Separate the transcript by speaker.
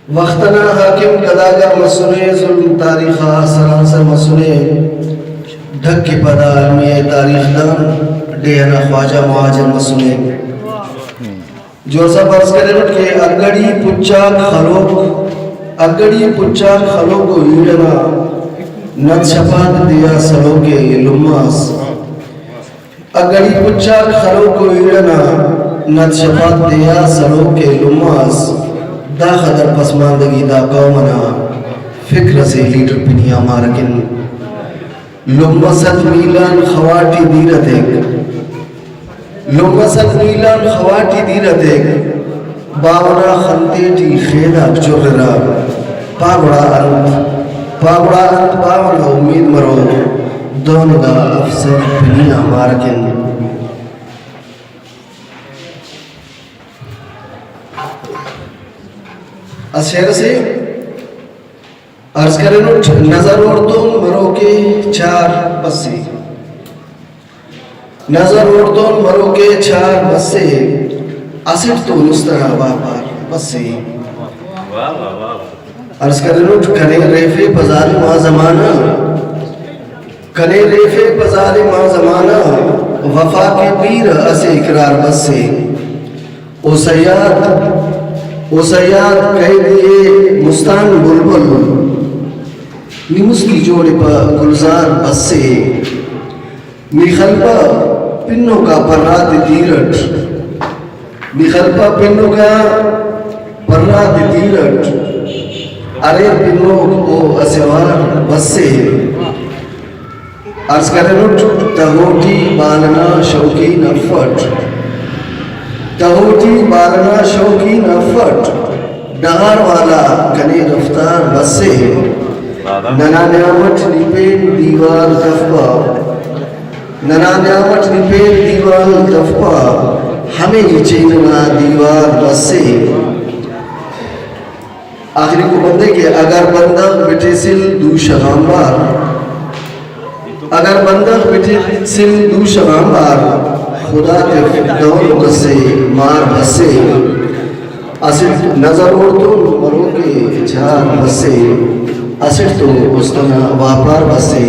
Speaker 1: वक्तना हाकिम कदागर मसुने जुल्म तारीखा सरासर मसुने ढक के पदा अलमिया तारीख दान डेहना ख्वाजा मुहाजिर मसुने जो सब अर्ज करे के अगड़ी पुच्चा खलोक वीडना नद शपात दिया सलो के लुमास अगड़ी पुच्चा खलोक वीडना नद शपात दिया सलो के लुमास दा खदर पसमानदगी दा कौमना फिक्र से लीडर पिनिया मारकिन लुम्मसत मीलान खवाटी दीरतेक बावरा खंतेटी खेदा चुररा पावड़ा अंत बावरा उम्मीद मरो दोनगा अफसर पिनिया मारकिन अशेर से अर्ज करें नजर और तो मरो के चार बसे नजर और तो मरो के चार बसे असिर तो नुस्तरा बाबार बसे अर्ज करें कने रेफे पजारी मां जमाना वफा के पीर असे इकरार बसे ओ सयाद कह दिए मुस्तान बुलबुल निमुस की जोड़े पर गुलजार बसे मिखलपा पिन्नों का पर्रात दीरट अरे पिन्नों को असवार बसे अर्ज करें तहोटी बालना शौकीन अफट डहार वाला कने रफ्तार बसे नना न्यामत निपेन दीवार दफपा हमें नीचे नना दीवार बसे आखिरी को बंदे के अगर बंदा बिटे सिल दू शगामबार खुदा के दौर बसे मार बसे असिर नजर और तो मरो के झार बसे असिर तो उस्तना वापार बसे।